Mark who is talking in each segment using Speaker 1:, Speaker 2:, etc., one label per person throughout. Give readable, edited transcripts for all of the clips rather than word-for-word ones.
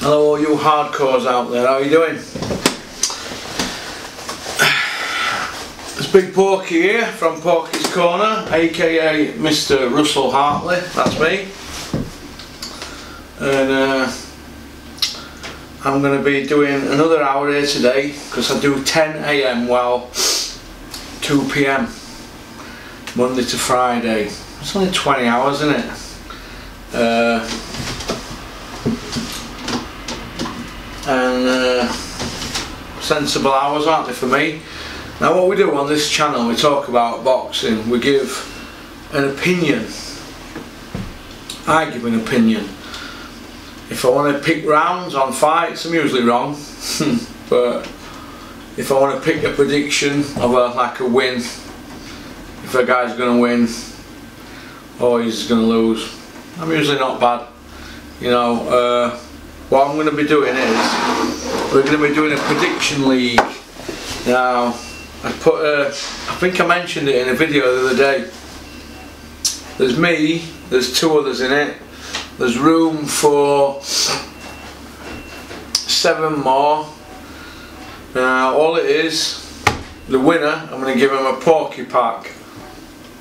Speaker 1: Hello all you hardcores out there, how are you doing? It's Big Porky here from Porky's Corner, aka Mr. Russell Hartley, that's me. And I'm going to be doing another hour here today because I do 10 AM while 2 PM Monday to Friday. It's only 20 hours, isn't it? Sensible hours, aren't they, for me? Now what we do on this channel, we talk about boxing, we give an opinion. I give an opinion. If I want to pick rounds on fights, I'm usually wrong. But if I want to pick a prediction of a win, if a guy's going to win or he's going to lose, I'm usually not bad. You know, what I'm going to be doing is we're going to be doing a prediction league. Now, I think I mentioned it in a video the other day. There's me, there's two others in it. There's room for 7 more. Now, all it is, the winner, I'm going to give him a Porky pack,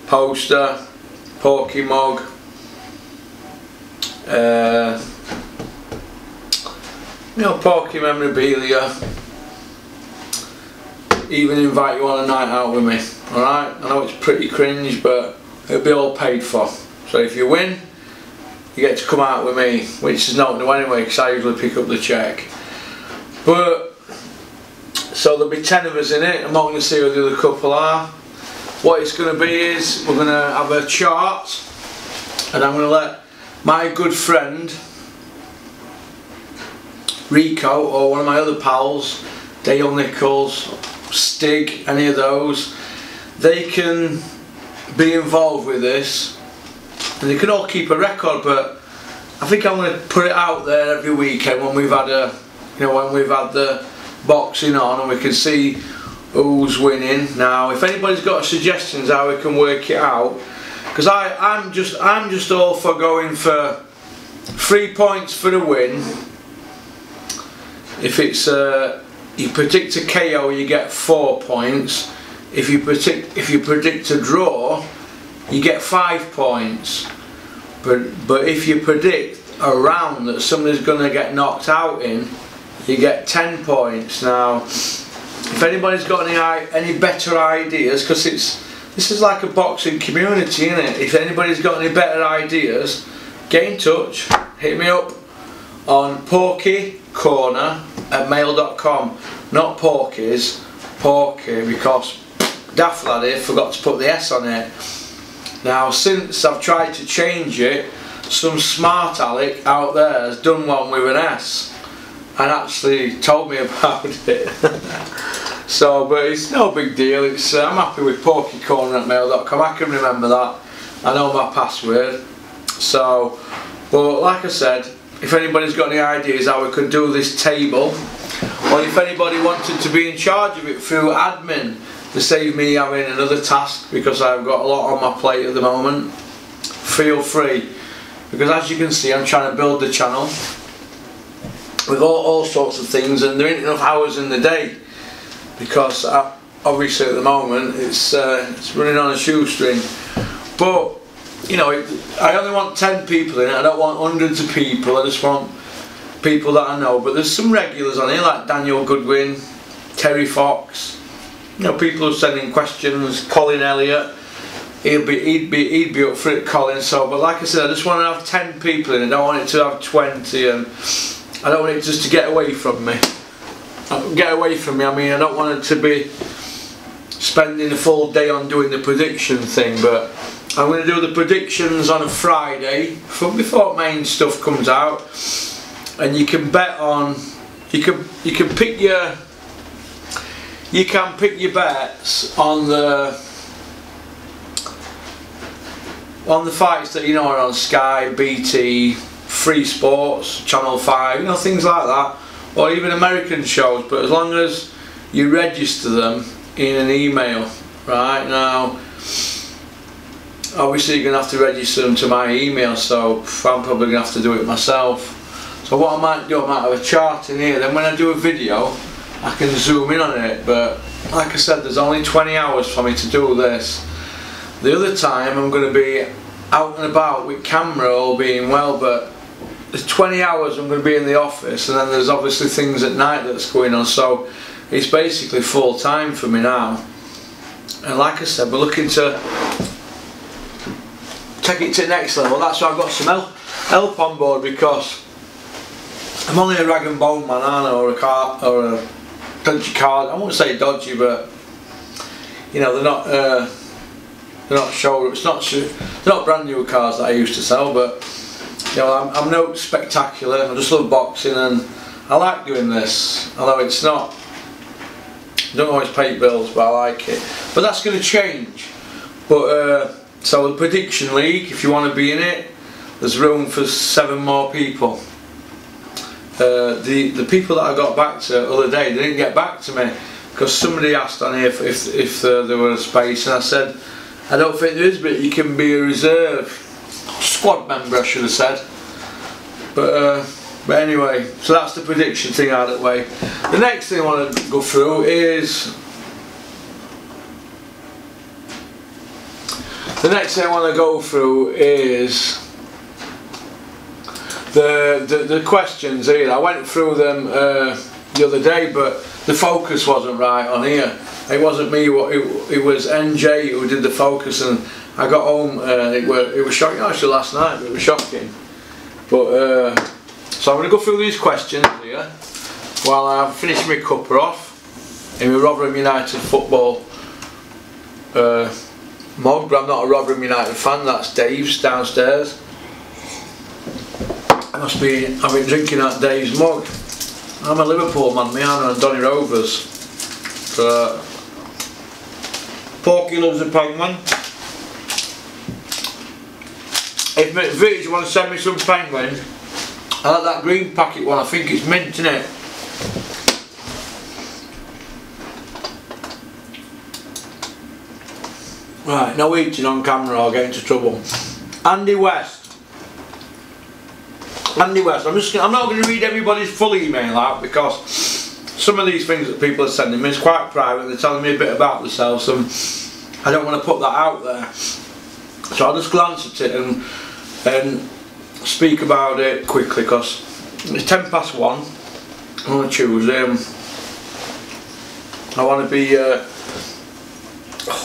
Speaker 1: poster, Porky mug, you know, Porky memorabilia. Even invite you on a night out with me. Alright, I know it's pretty cringe, but it'll be all paid for. So if you win, you get to come out with me, which is not new anyway because I usually pick up the check. But so there'll be 10 of us in it. I'm not going to see who the other couple are. What it's going to be is we're going to have a chart, and I'm going to let my good friend Rico or one of my other pals, Dale Nichols, Stig, any of those, they can be involved with this, and they can all keep a record. But I think I'm going to put it out there every weekend when we've had when we've had the boxing on, and we can see who's winning. Now, if anybody's got suggestions how we can work it out, because I'm just all for going for 3 points for the win. If it's you predict a KO, you get 4 points. If you predict a draw, you get 5 points. But if you predict a round that somebody's going to get knocked out in, you get 10 points. Now, if anybody's got any better ideas, because this is like a boxing community, isn't it? If anybody's got any better ideas, get in touch. Hit me up on porkycorner@mail.com. Not Porky's, Porky, because Daft Lad here forgot to put the S on it. Now, since I've tried to change it, some smart Alec out there has done one with an S and actually told me about it. So, but it's no big deal. It's I'm happy with porkycorner@mail.com. I can remember that. I know my password. So, but like I said, if anybody's got any ideas how we could do this table, or if anybody wanted to be in charge of it through admin to save me having another task, because I've got a lot on my plate at the moment, feel free. Because as you can see, I'm trying to build the channel with all sorts of things, and there ain't enough hours in the day, because obviously at the moment it's running on a shoestring. But you know, I only want 10 people in it. I don't want hundreds of people. I just want people that I know. But there's some regulars on here like Daniel Goodwin, Terry Fox. You know, people who send in questions. Colin Elia, he'd be up for it, Colin. So, but like I said, I just want to have 10 people in it. I don't want it to have 20, and I don't want it just to get away from me. I mean, I don't want it to be spending a full day on doing the prediction thing. But I'm going to do the predictions on a Friday before main stuff comes out, and you can bet on. You can pick your bets on the fights that you know are on Sky, BT, Free Sports, Channel 5, you know, things like that, or even American shows. But as long as you register them in an email, right now. Obviously you're going to have to register them to my email, so I'm probably going to have to do it myself. So what I might do, I might have a chart in here, then when I do a video I can zoom in on it. But like I said, there's only 20 hours for me to do this. The other time I'm going to be out and about with camera, all being well, but there's 20 hours I'm going to be in the office, and then there's obviously things at night that's going on, so it's basically full time for me now. And like I said, we're looking to take it to the next level. That's why I've got some help on board, because I'm only a rag and bone man, aren't I, or a dodgy car. I won't say dodgy, but you know, they're not showrooms. They're not brand new cars that I used to sell, but you know, I'm no spectacular. I just love boxing, and I like doing this. Although it's not, I don't always pay bills, but I like it. But that's going to change. But so the prediction league, if you want to be in it, there's room for 7 more people. The people that I got back to the other day, they didn't get back to me, because somebody asked on here if there was a space, and I said I don't think there is, but you can be a reserve squad member, I should have said. But anyway, so that's the prediction thing out of the way. The next thing I want to go through is the questions here. I went through them the other day, but the focus wasn't right on here. It wasn't me, it was NJ who did the focus, and I got home, it was shocking. Actually last night, but it was shocking. But so I'm going to go through these questions here while I'm finishing my cuppa off in my Rotherham United football mug, but I'm not a Rotherham United fan. That's Dave's downstairs. I've been drinking out Dave's mug. I'm a Liverpool man, me and Donny Rovers. So, Porky loves a penguin. If Vich want to send me some penguin, I like that green packet one. I think it's mint, isn't it? Right, no eating on camera, I'll get into trouble. Andy West. I'm not going to read everybody's full email out, because some of these things that people are sending me is quite private. They're telling me a bit about themselves, and I don't want to put that out there. So I'll just glance at it and speak about it quickly, because it's 1:10 on a Tuesday. I want to be. Oh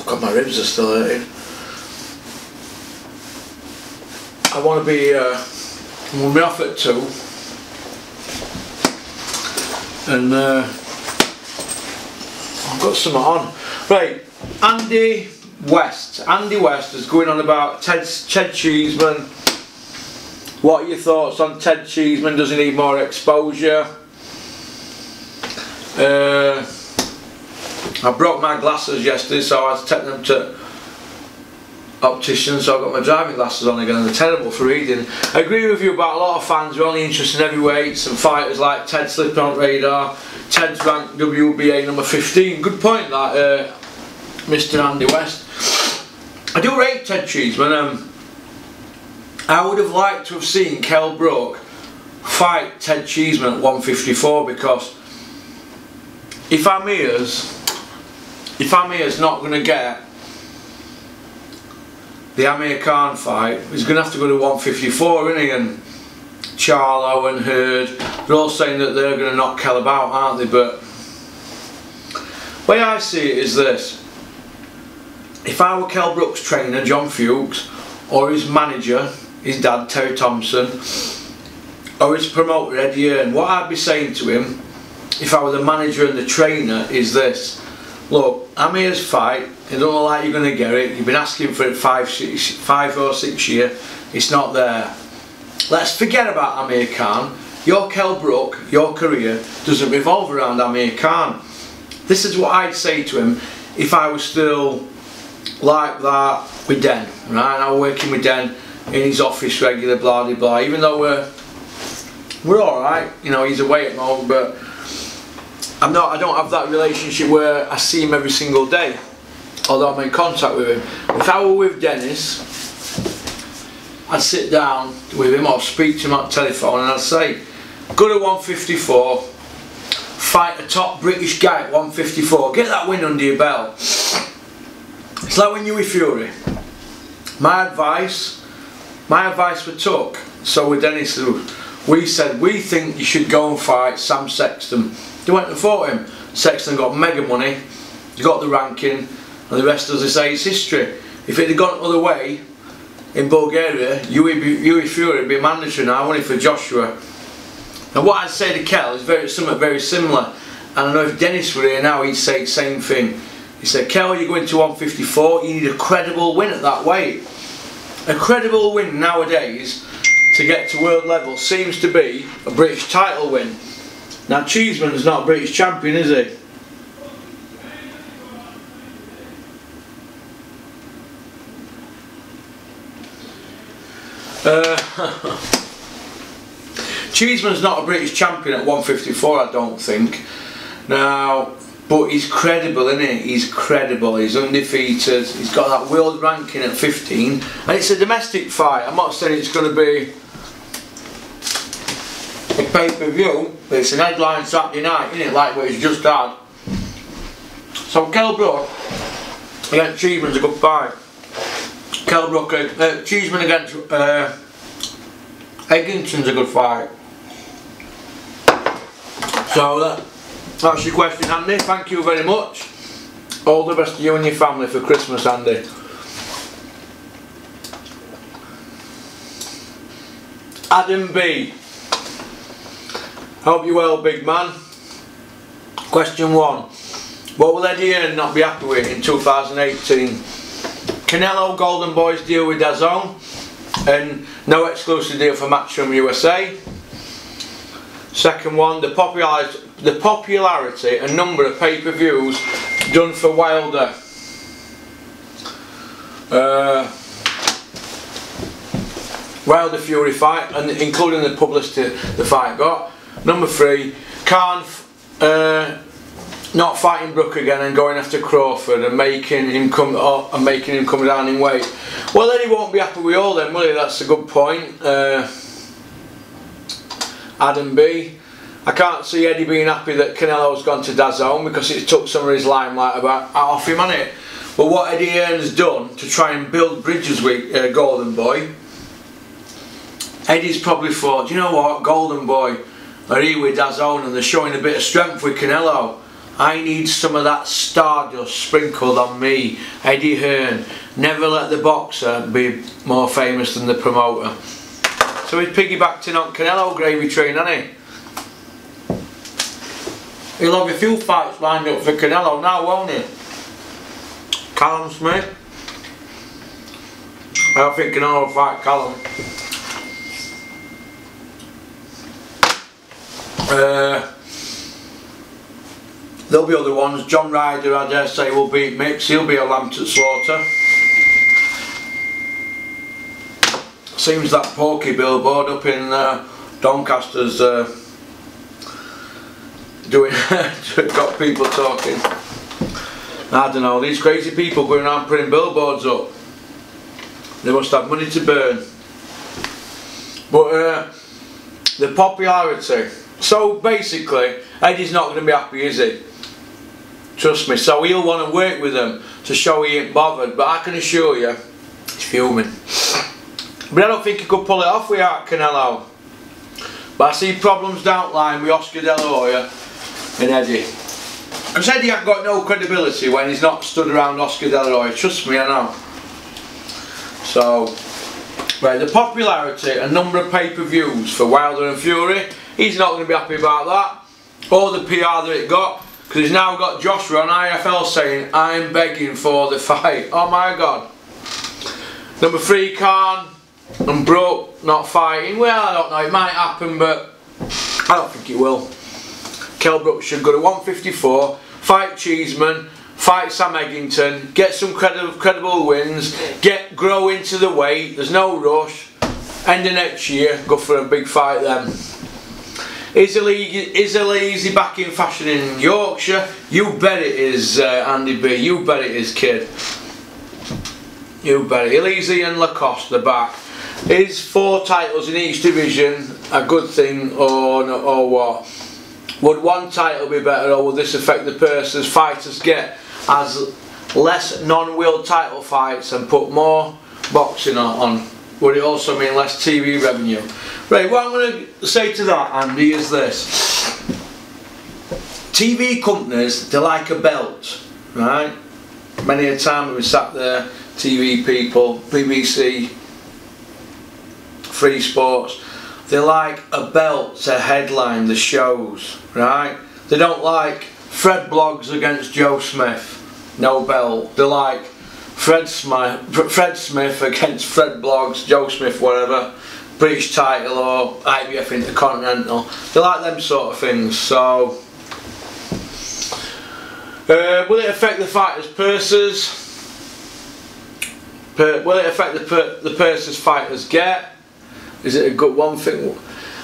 Speaker 1: God, my ribs are still hurting. I want to be. We'll be off at 2, and I've got some on. Right, Andy West. Andy West is going on about Ted Cheeseman. What are your thoughts on Ted Cheeseman? Does he need more exposure? I broke my glasses yesterday, so I had to take them to optician, so I've got my driving glasses on again. They're terrible for reading. I agree with you about a lot of fans who are only interested in heavyweights and fighters like Ted slipping on radar. Ted's ranked WBA number 15. Good point that, Mr. Andy West. I do rate Ted Cheeseman. I would have liked to have seen Kell Brook fight Ted Cheeseman at 154, because if Amir's not going to get the Amir Khan fight, he's going to have to go to 154, isn't he? And Charlo and Hurd, they're all saying that they're going to knock Kell about, aren't they? But the way I see it is this: if I were Kell Brook's trainer, John Fuchs, or his manager, his dad, Terry Thompson, or his promoter, Eddie Earn, what I'd be saying to him, if I were the manager and the trainer, is this: look, Amir's fight, you don't look like you're going to get it. You've been asking for it 5 or 6 years. It's not there. Let's forget about Amir Khan. Your Kell Brook, your career doesn't revolve around Amir Khan. This is what I'd say to him if I was still like that with Den. Right, I'm working with Den in his office regular, blah blah blah. Even though we're all right, you know, he's away at the moment, but I don't have that relationship where I see him every single day, although I'm in contact with him. If I were with Dennis, I'd sit down with him or speak to him on the telephone, and I'd say, go to 154, fight a top British guy at 154, get that win under your belt. It's like when you were Fury. My advice we took, so with Dennis, we said we think you should go and fight Sam Sexton. They went and fought him. Sexton got mega money, he got the ranking, and the rest, as I say, is history. If it had gone the other way in Bulgaria, Fury would be mandatory now, only for Joshua. And what I'd say to Kel is something very similar. And I know if Dennis were here now, he'd say the same thing. He said, Kel, you're going to 154, you need a credible win at that weight. A credible win nowadays to get to world level seems to be a British title win. Now Cheeseman's not a British champion, is he? Cheeseman's not a British champion at 154, I don't think. Now, but he's credible, isn't he? He's credible, he's undefeated, he's got that world ranking at 15, and it's a domestic fight. I'm not saying it's going to be a pay-per-view, but it's an headline Saturday night, isn't it, like what he's just had. So Kell Brook against Cheeseman's a good fight. Kell Brook, Cheeseman against Eggington's a good fight. So that's your question, Andy. Thank you very much. All the best to you and your family for Christmas, Andy. Adam B. Hope you're well, big man. Question 1. What will Eddie Hearn not be happy with in 2018? Canelo Golden Boys deal with DAZN and no exclusive deal for Matchroom USA. Second one, the popularity and number of pay-per-views done for Wilder. Wilder Fury fight, and including the publicity the fight got. Number 3, Khan not fighting Brook again and going after Crawford and making him come down in weight. Well, then he won't be happy with all them, will he? That's a good point. Adam B. I can't see Eddie being happy that Canelo's gone to DAZN because it took some of his limelight off him, hasn't it? But what Eddie Hearn's done to try and build bridges with Golden Boy, Eddie's probably thought, you know what, Golden Boy are here with DAZN and they're showing a bit of strength with Canelo. I need some of that stardust sprinkled on me. Eddie Hearn, never let the boxer be more famous than the promoter. So he's piggybacked in on Canelo gravy train, hasn't he? He'll have a few fights lined up for Canelo now, won't he? Callum Smith. I don't think Canelo will fight Callum. There'll be other ones. John Ryder, I dare say, will beat Mix. He'll be a lamb to slaughter. Seems that Porky billboard up in Doncaster's got people talking. I don't know, these crazy people going around putting billboards up. They must have money to burn. But the popularity. So basically, Eddie's not going to be happy, is he? Trust me. So he'll want to work with them to show he ain't bothered. But I can assure you, he's fuming. But I don't think he could pull it off without Canelo. But I see problems down the line with Oscar De La Hoya and Eddie. Because Eddie ain't got no credibility when he's not stood around Oscar De La Hoya. Trust me, I know. So, right, the popularity and number of pay-per-views for Wilder and Fury, he's not going to be happy about that. Or the PR that it got. Because he's now got Joshua on IFL saying, I'm begging for the fight. Oh my God. Number 3, Khan and Brook not fighting. Well, I don't know, it might happen, but I don't think it will. Kell Brook should go to 154, fight Cheeseman, fight Sam Eggington, get some credible wins, grow into the weight, there's no rush. End of next year, go for a big fight then. Is Easy back in fashion in Yorkshire? You bet it is, Andy B. You bet it is, kid. You bet it. Easy and Lacoste are back. Is 4 titles in each division a good thing or what? Would 1 title be better, or would this affect the purses fighters get as less non-wheel title fights and put more boxing on? Would it also mean less TV revenue? Right, what I'm going to say to that, Andy, is this. TV companies, they're like a belt, right? Many a time we sat there, TV people, BBC, Free Sports, they like a belt to headline the shows, right? They don't like Fred Bloggs against Joe Smith, no belt. They like Fred Smith against Fred Bloggs, Joe Smith, whatever, British title or IBF Intercontinental. They like them sort of things. So, will it affect the fighters' purses? Will it affect the purses fighters get? Is it a good one thing?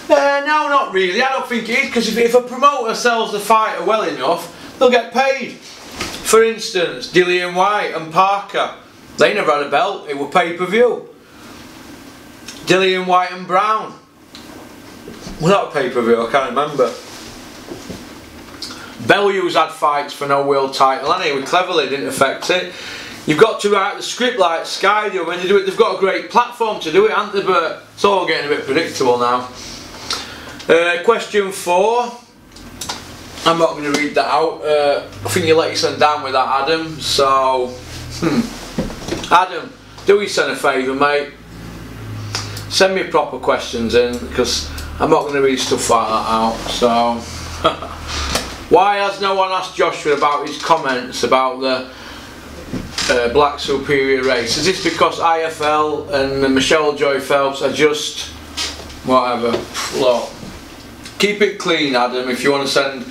Speaker 1: No, not really. I don't think it is, because if a promoter sells the fighter well enough, they'll get paid. For instance, Dillian Whyte and Parker, they never had a belt, it was pay-per-view. Dillian Whyte and Brown, well, not pay-per-view, I can't remember. Bellew's had fights for no world title, and he was cleverly, didn't affect it. You've got to write the script like Sky do. When they do it, they've got a great platform to do it, haven't they? But it's all getting a bit predictable now. Question 4. I'm not going to read that out. I think you let your son down with that, Adam. So, Adam, do yourself a favour, mate. Send me proper questions in, because I'm not going to read stuff like that out. So, why has no one asked Joshua about his comments about the black superior race? Is this because IFL and Michelle Joy Phelps are just whatever? Look, keep it clean, Adam, if you want to send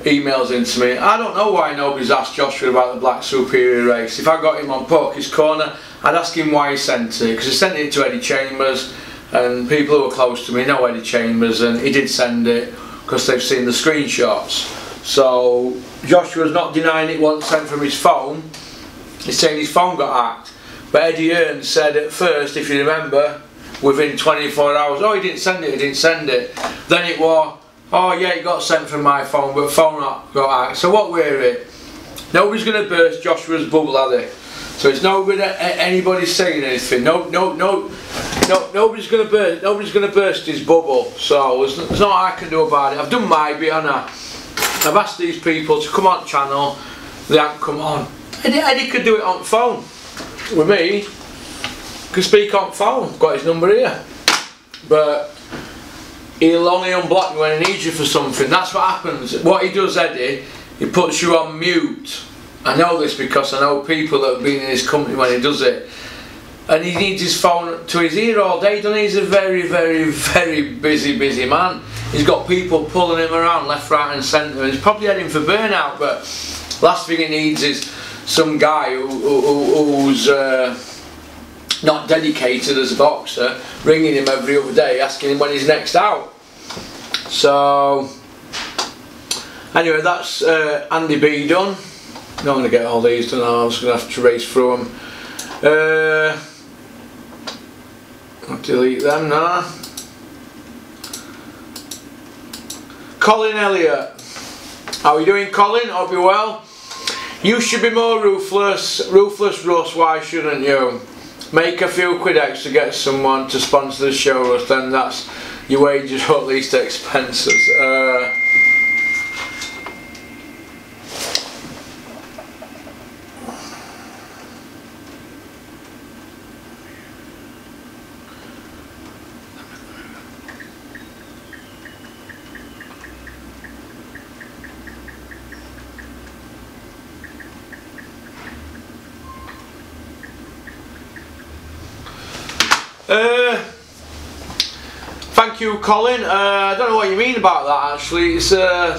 Speaker 1: emails in to me. I don't know why nobody's asked Joshua about the black superior race. If I got him on Porky's Corner, I'd ask him why he sent it, because he sent it to Eddie Chambers, and people who are close to me know Eddie Chambers, and he did send it because they've seen the screenshots. So Joshua's not denying it wasn't sent from his phone. He's saying his phone got hacked. But Eddie Hearn said at first, if you remember, within 24 hours, oh, he didn't send it, he didn't send it. Then it was, oh yeah, it got sent from my phone, but phone got hacked. So what we're it? Nobody's going to burst Joshua's bubble, are they? So it's nobody, anybody saying anything. Nobody's going to burst his bubble. So there's nothing I can do about it. I've done my bit, haven't I? I've asked these people to come on channel. They haven't come on. Eddie could do it on phone with me. Could speak on phone. Got his number here. But he'll only unblock me when he needs you for something. That's what happens. What he does, Eddie, he puts you on mute. I know this because I know people that have been in his company when he does it. And he needs his phone to his ear all day, doesn't he? He's a very, very, very busy man. He's got people pulling him around left, right and centre. He's probably heading for burnout, but last thing he needs is some guy who's not dedicated as a boxer ringing him every other day asking him when he's next out. So anyway, that's Andy B done. I'm not going to get all these done. I'm just going to have to race through them. I'll delete them now. Colin Elia, how are you doing, Colin? Hope you're well. You should be more ruthless Russ, why shouldn't you? Make a few quid extra, get someone to sponsor the show, Russ, then that's your wages or at least expenses. Thank you, Colin. I don't know what you mean about that actually. It's to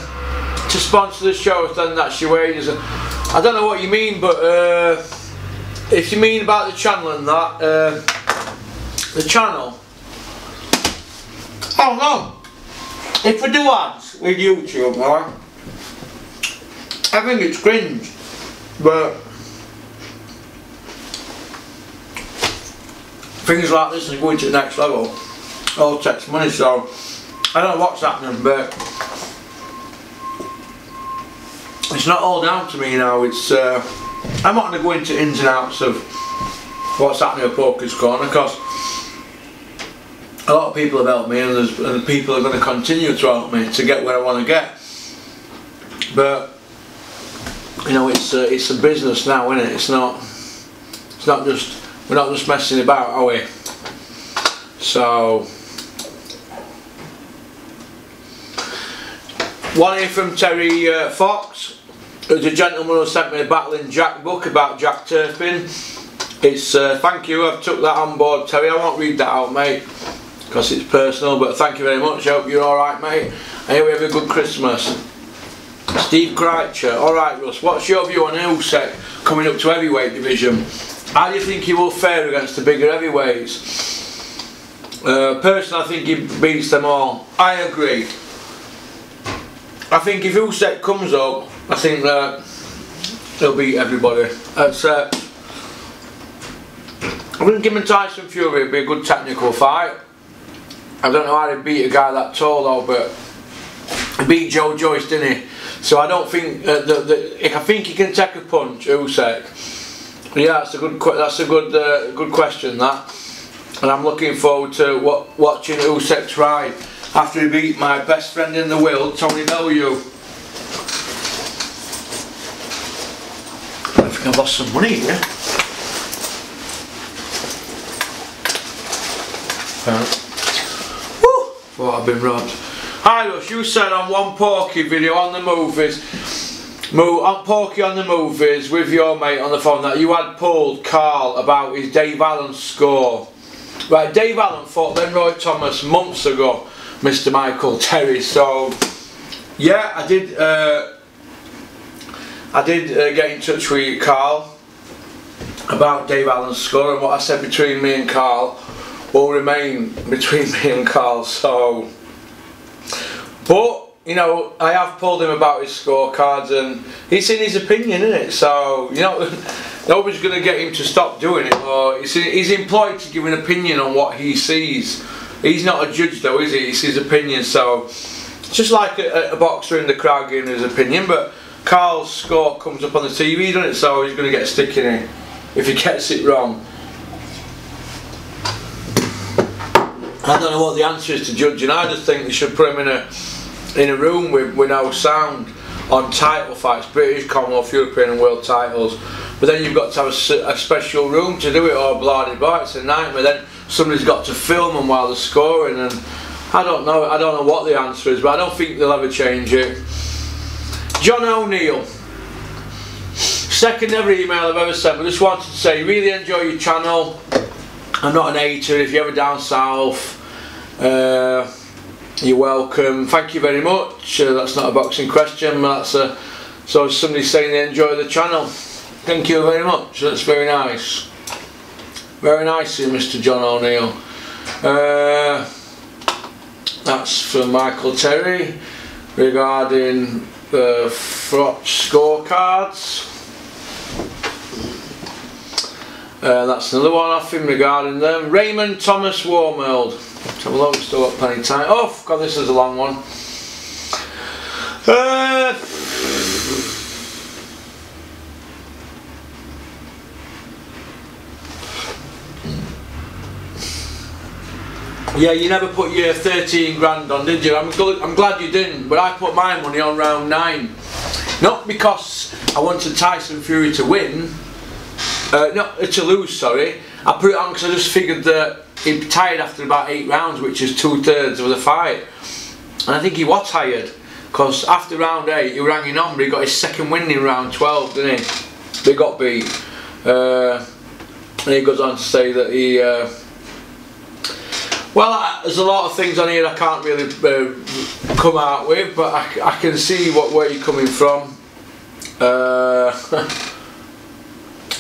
Speaker 1: sponsor the show, then that's your wages. I don't know what you mean, but if you mean about the channel and that, the channel, I don't know. If we do ads with YouTube, right, I think it's cringe, but things like this are going to the next level. All takes money, so I don't know what's happening, but it's not all down to me now. It's I'm not going to go into ins and outs of what's happening at Poker's Corner, because a lot of people have helped me, and people are going to continue to help me to get where I want to get. But you know, it's a business now, isn't it? It's not just, we're not just messing about, are we? So, one here from Terry Fox. There's a gentleman who sent me a Battling Jack book about Jack Turpin. It's thank you, I've took that on board, Terry. I won't read that out, mate, because it's personal, but thank you very much. I hope you're alright, mate. I hope you have a good Christmas. Steve Kreitcher, alright Russ, what's your view on Usyk coming up to heavyweight division? How do you think he will fare against the bigger heavyweights? Personally, I think he beats them all. I agree. I think if Usyk comes up, I think that he'll beat everybody. Except, I think him and Tyson Fury would be a good technical fight. I don't know how to beat a guy that tall though, but he beat Joe Joyce, didn't he? So I don't think I think he can take a punch, Usyk. Yeah, that's a good question, that. And I'm looking forward to watching Usyk's ride after he beat my best friend in the world, Tony Bellew. I think I've lost some money here. Woo! Thought I've been robbed. Hi Russ, you said on one Porky video on the movies, Porky on the movies with your mate on the phone, that you had pulled Carl about his Dave Allen score. Right, Dave Allen fought Roy Thomas months ago, Mr. Michael Terry. So yeah, I did get in touch with Carl about Dave Allen's score, and what I said between me and Carl will remain between me and Carl. So, but you know, I have pulled him about his scorecards, and it's in his opinion, isn't it? So, you know, nobody's going to get him to stop doing it, or he's employed to give an opinion on what he sees. He's not a judge though, is he? It's his opinion. So, it's just like a boxer in the crowd giving his opinion, but Carl's score comes up on the TV, doesn't it? So he's going to get stick in it if he gets it wrong. I don't know what the answer is to judging. I just think they should put him in a room with no sound on title fights, British, Commonwealth, European and World titles. But then you've got to have a special room to do it, or bloody boy, it's a nightmare. Then somebody's got to film them while they're scoring, and I don't know what the answer is, but I don't think they'll ever change it. John ONeill, second ever email I've ever sent, but just wanted to say, really enjoy your channel. I'm not an hater. If you're ever down south, you're welcome. Thank you very much. That's not a boxing question, that's so somebody's saying they enjoy the channel. Thank you very much. That's very nice. Very nice of you, Mr. John ONeill. That's from Michael Terry regarding the Frotch scorecards. That's another one off him regarding them. Raymond Thomas Warmeld. Let's have a look, still got plenty of time. Oh god, this is a long one. Yeah, you never put your 13 grand on, did you? I'm glad you didn't, but I put my money on round 9. Not because I wanted Tyson Fury to win, to lose, sorry. I put it on because I just figured that he'd be tired after about 8 rounds, which is 2/3 of the fight. And I think he was tired, because after round 8 he was hanging on, but he got his second win in round 12, didn't he? They got beat. And he goes on to say that he... well, there's a lot of things on here I can't really come out with, but I can see where you're coming from.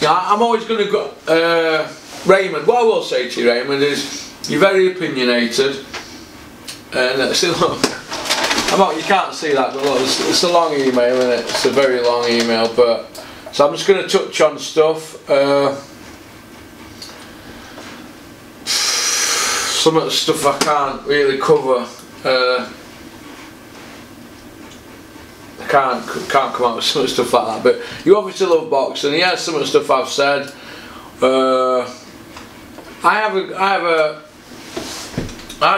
Speaker 1: Yeah, I'm always going to go... Raymond, what I will say to you, Raymond, is you're very opinionated, and you can't see that, but look, it's a long email, isn't it? It's a very long email, but so I'm just going to touch on stuff. some of the stuff I can't really cover. I can't come out with some of the stuff like that. But you obviously love boxing. Yeah, some of the stuff I've said. I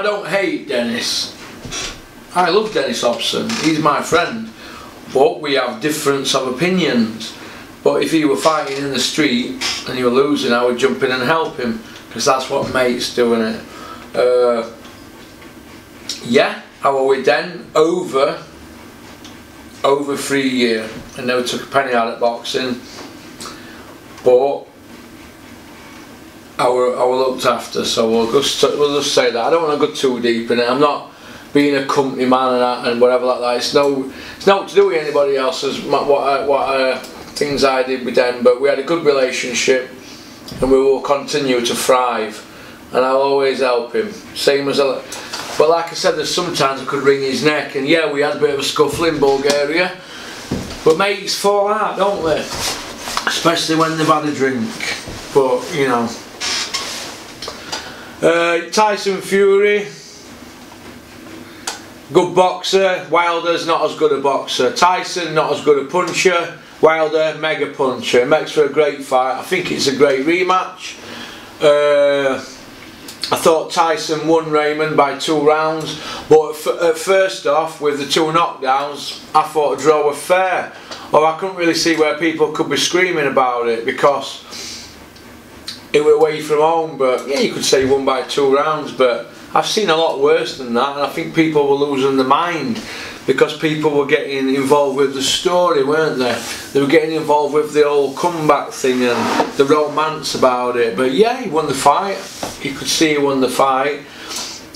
Speaker 1: don't hate Dennis. I love Dennis Hobson. He's my friend. But we have difference of opinions. But if he were fighting in the street and he were losing, I would jump in and help him, because that's what mates do, innit? Yeah, I was with Den over 3 years. I never took a penny out of boxing, but I were looked after. So we'll just say that. I don't want to go too deep in it. I'm not being a company man and that and whatever like that. It's not to do with anybody else's things I did with them. But we had a good relationship, and we will continue to thrive. And I'll always help him. Same as but like I said, there's sometimes I could wring his neck, and yeah, we had a bit of a scuffle in Bulgaria. But mates fall out, don't they? Especially when they've had a drink. But you know, Tyson Fury, good boxer. Wilder's not as good a boxer. Tyson, not as good a puncher. Wilder, mega puncher. It makes for a great fight. I think it's a great rematch. I thought Tyson won Raymond by 2 rounds, but first off, with the 2 knockdowns, I thought a draw was fair. Or I couldn't really see where people could be screaming about it, because it was away from home. But yeah, you could say he won by 2 rounds, but I've seen a lot worse than that, and I think people were losing their mind, because people were getting involved with the story, weren't they? They were getting involved with the old comeback thing and the romance about it. But yeah, he won the fight. You could see he won the fight.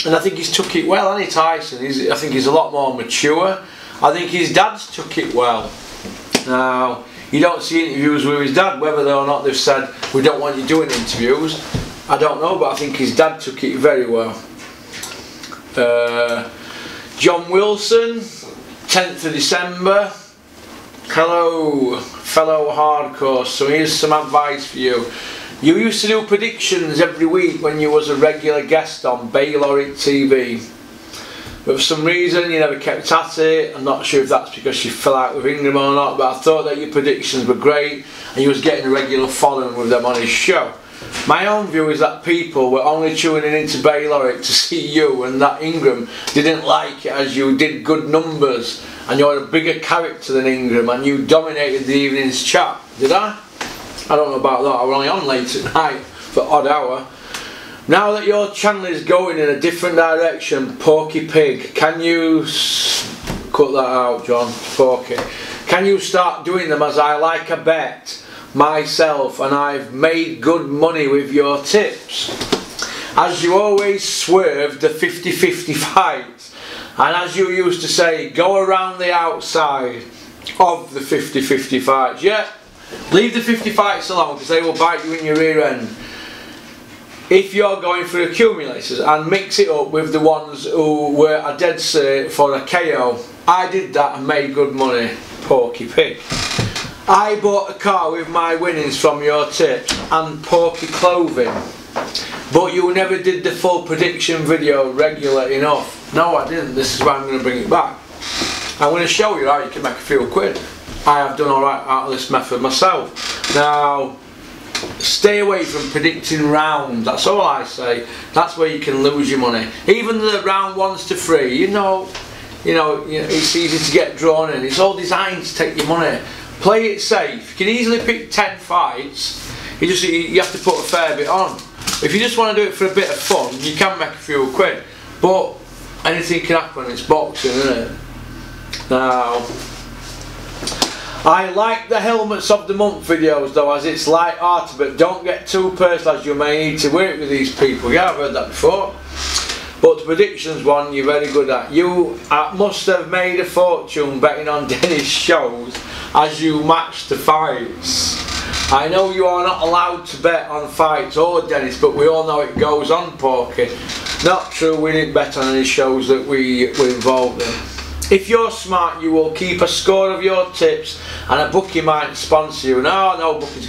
Speaker 1: And I think he's took it well, hasn't he, Tyson? I think he's a lot more mature. I think his dad's took it well. Now, you don't see interviews with his dad, whether or not they've said, we don't want you doing interviews. I don't know, but I think his dad took it very well. John Wilson, 10th of December. Hello, fellow hardcore. So here's some advice for you. You used to do predictions every week when you was a regular guest on Baylor TV. But for some reason you never kept at it. I'm not sure if that's because you fell out with Ingram or not, but I thought that your predictions were great and you was getting a regular following with them on his show. My own view is that people were only tuning into Baylor to see you, and that Ingram didn't like it as you did good numbers and you're a bigger character than Ingram and you dominated the evening's chat. Did I? I don't know about that. I was only on late at night for odd hour. Now that your channel is going in a different direction, Porky Pig, can you cut that out, John? Porky. Can you start doing them as I like a bet myself, and I've made good money with your tips? As you always swerve the 50-50 fights, and as you used to say, go around the outside of the 50-50 fights. Yeah, leave the 50 fights alone, because they will bite you in your rear end. If you're going for accumulators, and mix it up with the ones who were a dead set for a KO. I did that and made good money, Porky Pig. I bought a car with my winnings from your tips and Porky clothing, but you never did the full prediction video regular enough. No, I didn't. This is why I'm going to bring it back. I'm going to show you how you can make a few quid. I have done alright out of this method myself. Now, stay away from predicting rounds. That's all I say. That's where you can lose your money. Even the round 1s to 3, you know, it's easy to get drawn in. It's all designed to take your money. Play it safe. You can easily pick 10 fights. You have to put a fair bit on. If you just want to do it for a bit of fun, you can make a few quid. But anything can happen. It's boxing, isn't it? Now, I like the helmets of the month videos though, as it's light art, but don't get too personal, as you may need to work with these people. Yeah, I've heard that before. But the predictions one, you're very good at. You must have made a fortune betting on Dennis shows as you match the fights. I know you are not allowed to bet on fights or Dennis, but we all know it goes on, Porky. Not true, we didn't bet on any shows that we were involved in. If you're smart, you will keep a score of your tips and a bookie might sponsor you. No, no bookie's